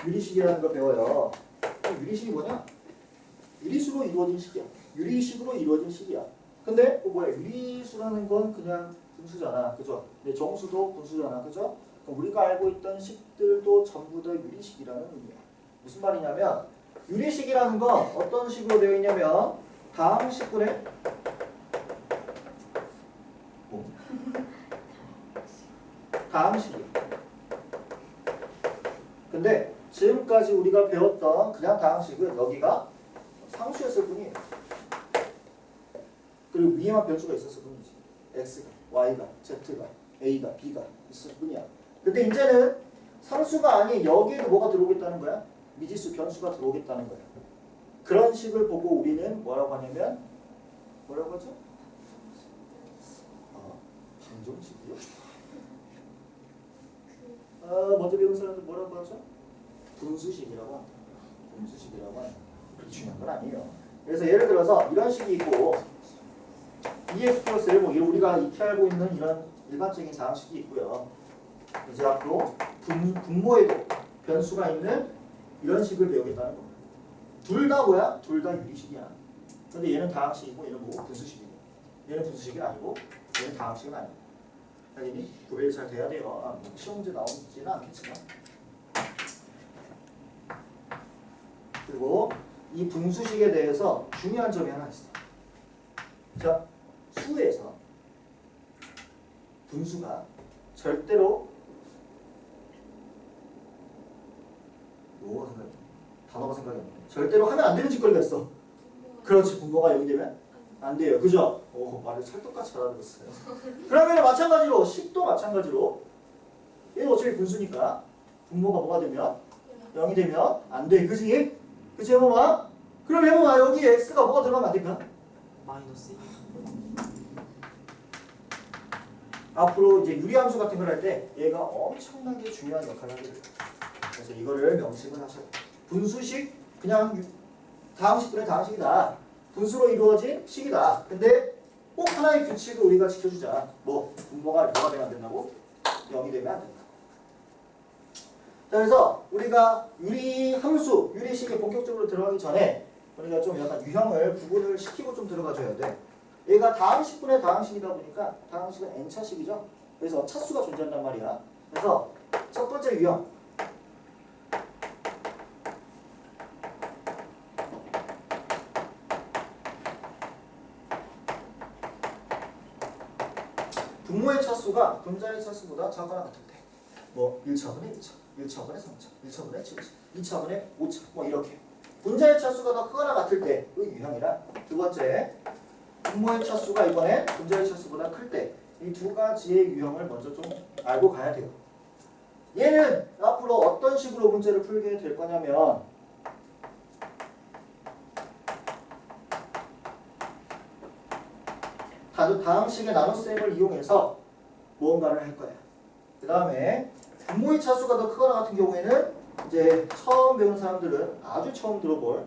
유리식이라는 걸 배워요. 유리식이 뭐냐? 유리수로 이루어진 식이야. 유리식으로 이루어진 식이야. 근데 뭐야? 유리수라는 건 그냥 분수잖아. 그죠? 근데 정수도 분수잖아. 그죠? 그럼 우리가 알고 있던 식들도 전부 다 유리식이라는 의미야. 무슨 말이냐면 유리식이라는 건 어떤 식으로 되어 있냐면 다음 식분의 다음 식이야. 근데 지금까지 우리가 배웠던 그냥 다항식은 여기가 상수였을 뿐이에요. 그리고 위에만 변수가 있었을 뿐이지. x가, y가, z가, a가, b가 있었을 뿐이야. 근데 이제는 상수가 아닌 여기에도 뭐가 들어오겠다는 거야? 미지수 변수가 들어오겠다는 거야. 그런 식을 보고 우리는 뭐라고 하냐면 뭐라고 하죠? 방정식이요? 먼저 배운 사람들 뭐라고 하죠? 분수식이라고 한다. 분수식이라고 한다. 그렇게 중요한 건 아니에요. 그래서 예를 들어서 이런 식이 있고 EX 플러스 1, 뭐 우리가 익히 알고 있는 이런 일반적인 다항식이 있고요. 이제 앞으로 분모에도 변수가 있는 이런 식을 배우겠다는 겁니다. 둘 다 뭐야? 둘 다 유리식이야. 근데 얘는 다항식이고 얘는 뭐 분수식이고 얘는 분수식이 아니고 얘는 다항식은 아니고 당연히 구별이 잘 돼야 돼요. 시험 문제 나오지는 않겠지만. 그리고 이 분수식에 대해서 중요한 점이 하나 있어. 자, 수에서 분수가 절대로 단어가 생각이 안 나. 절대로 하면 안 되는 짓거리가 있어. 그렇지, 분모가 여기 되면 안 돼요. 그죠? 오, 말을 찰떡같이 알아들었어요. 그러면 마찬가지로 식도 마찬가지로 얘는 어차피 분수니까 분모가 뭐가 되면 0이 되면 안 돼. 그지? 그치 해봐봐. 그럼 해봐봐. 여기 x가 뭐가 들어가면 안 될까? 마이너스 2. 앞으로 이제 유리함수 같은 걸 할 때 얘가 엄청나게 중요한 역할을 하게 돼요. 그래서 이거를 명심을 하셔요. 분수식 그냥 다항식분의 다항식이다. 분수로 이루어진 식이다. 근데 꼭 하나의 규칙을 우리가 지켜주자. 뭐 분모가 뭐가 되면 안 된다고? 0이 되면 안 된다. 자, 그래서 우리가 유리함수, 유리식에 본격적으로 들어가기 전에 우리가 좀 약간 유형을 구분을 시키고 좀 들어가줘야 돼. 얘가 다항식분의 다항식이다 보니까 다항식은 n차식이죠. 그래서 차수가 존재한단 말이야. 그래서 첫 번째 유형. 분모의 차수가 분자의 차수보다 작거나 같을 때. 뭐 1차분의 2차, 1차분의 3차, 1차분의 7차, 2차분의 5차 뭐 이렇게. 분자의 차수가 더 크거나 같을 때의 유형이라. 두 번째, 분모의 차수가 이번에 분자의 차수보다 클 때. 이 두 가지의 유형을 먼저 좀 알고 가야 돼요. 얘는 앞으로 어떤 식으로 문제를 풀게 될 거냐면 다항식의 나눗셈을 이용해서 무언가를 할 거야. 그 다음에 분모의 차수가 더 크거나 같은 경우에는 이제 처음 배우는 사람들은 아주 처음 들어볼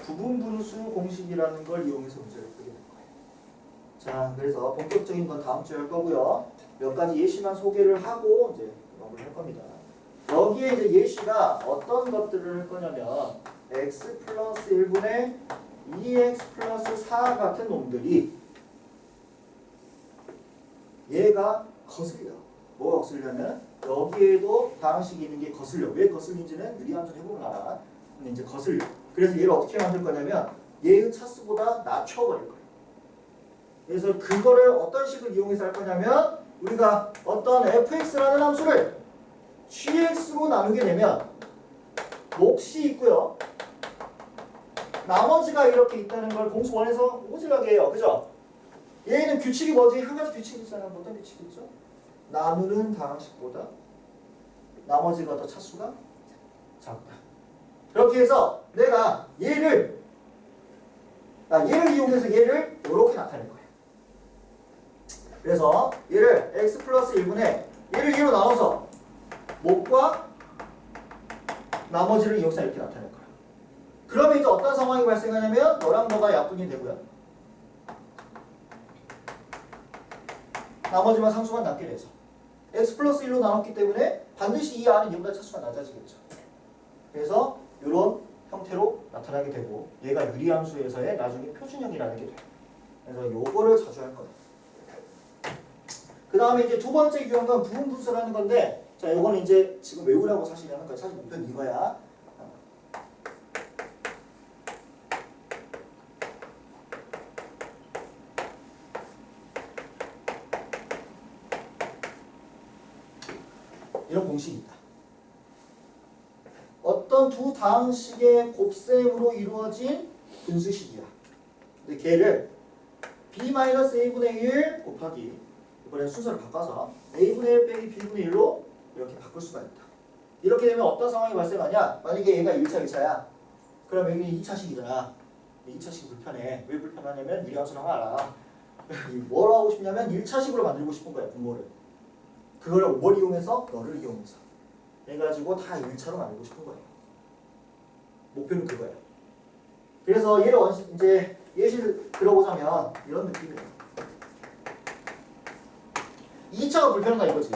부분분수 공식이라는 걸 이용해서 문제를 풀게 될 거예요. 자, 그래서 본격적인 건 다음 주에 할 거고요. 몇 가지 예시만 소개를 하고 이제 마무리할 겁니다. 여기에 이제 예시가 어떤 것들을 할 거냐면 x 플러스 1분의 2x 플러스 4 같은 놈들이 얘가 거슬려. 뭐가 거슬려면 여기에도 다항식이 있는 게 거슬려. 왜 거슬린지는 유리함수 해보면 알아. 근데 이제 거슬려. 그래서 얘를 어떻게 만들 거냐면 얘의 차수보다 낮춰버릴 거예요. 그래서 그거를 어떤 식을 이용해서 할 거냐면 우리가 어떤 fx라는 함수를 gx로 나누게 되면 몫이 있고요. 나머지가 이렇게 있다는 걸 공수 원에서 오질하게 해요. 그죠? 얘는 규칙이 뭐지? 한 가지 규칙이 있잖아. 어떤 규칙이 있죠? 나누는 다항식보다 나머지가 더 차수가 작다. 그렇게 해서 내가 얘를 이용해서 얘를 이렇게 나타낼 거예요. 그래서 얘를 x 플러스 1분의 얘를 2로 나눠서 몫과 나머지를 이용해서 이렇게 나타낼 거예요. 그러면 이제 어떤 상황이 발생하냐면 너랑 너가 약분이 되고요. 나머지만 상수만 남게 돼서 x 플러스 1로 나눴기 때문에 반드시 이 안은 얘보다 차수가 낮아지겠죠. 그래서 이런 형태로 나타나게 되고 얘가 유리함수에서의 나중에 표준형이라는 게 돼요. 그래서 요거를 자주 할 거예요. 그 다음에 이제 두 번째 유형은 부분분수라는 건데, 자, 요거는 이제 지금 외우라고 사실 하는 거야. 사실 목표는 이거야. 이런 공식이 있다. 어떤 두 다항식의 곱셈으로 이루어진 분수식이야. 근데 걔를 b-a분의 1 곱하기, 이번엔 순서를 바꿔서 a분의 1 빼기 b분의 1로 이렇게 바꿀 수가 있다. 이렇게 되면 어떤 상황이 발생하냐? 만약에 얘가 1차, 2차야. 그럼 여기 2차식이잖아. 2차식 불편해. 왜 불편하냐면 유리함수를 하나 알아. 뭐로 하고 싶냐면 1차식으로 만들고 싶은 거야, 분모를. 그걸 뭘 이용해서? 너를 이용해서. 해가지고 다 1차로 만들고 싶은 거예요. 목표는 그거예요. 그래서 얘를 이제 예시를 들어보자면 이런 느낌이에요. 2차가 불편하다 이거지.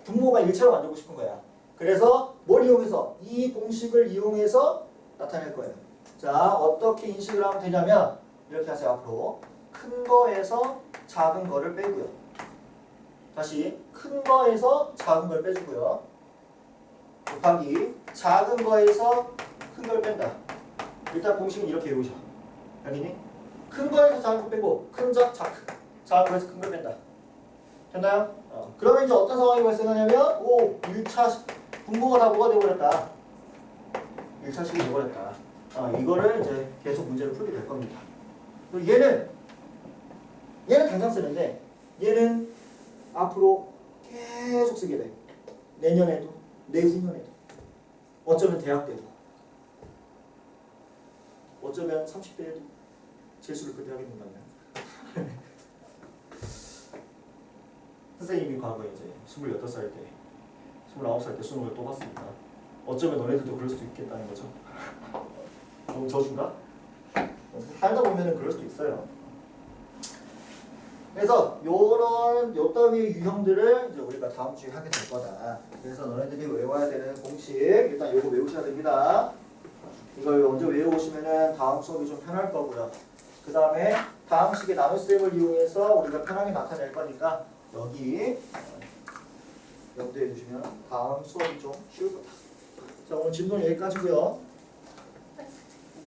분모가 1차로 만들고 싶은 거야. 그래서 뭘 이용해서? 이 공식을 이용해서 나타낼 거예요. 자, 어떻게 인식을 하면 되냐면 이렇게 하세요. 앞으로 큰 거에서 작은 거를 빼고요. 다시 큰 거에서 작은 걸 빼주고요. 곱하기 작은 거에서 큰 걸 뺀다. 일단 공식은 이렇게 외우셔. 알겠니? 큰 거에서 작은 거 빼고 큰 작, 작은 거에서 큰 걸 뺀다. 됐나요? 그러면 이제 어떤 상황이 발생하냐면 1차 분모가 다 뭐가 되어버렸다. 1차식이 되어버렸다. 이거를 이제 계속 문제를 풀게 될 겁니다. 그리고 얘는 당장 쓰는데 얘는 앞으로 계속 쓰게 돼. 내년에도, 내후년에도, 어쩌면 대학 때도, 어쩌면 30대에도 재수를 그때 하게 된다면. 선생님이 과거에 이제 28살 때, 29살 때 수능을 또 봤으니까 어쩌면 너네들도 그럴 수도 있겠다는 거죠. 너무 저주인가? 살다 보면은 그럴 수도 있어요. 그래서 요 따위의 유형들을 이제 우리가 다음 주에 하게 될 거다. 그래서 너네들이 외워야 되는 공식 일단 요거 외우셔야 됩니다. 이걸 먼저 외워오시면은 다음 수업이 좀 편할 거고요. 그 다음에 다항식의 나눗셈을 이용해서 우리가 편하게 나타낼 거니까 여기 염두해 주시면 다음 수업이 좀 쉬울 거다. 자, 오늘 진도는 여기까지고요.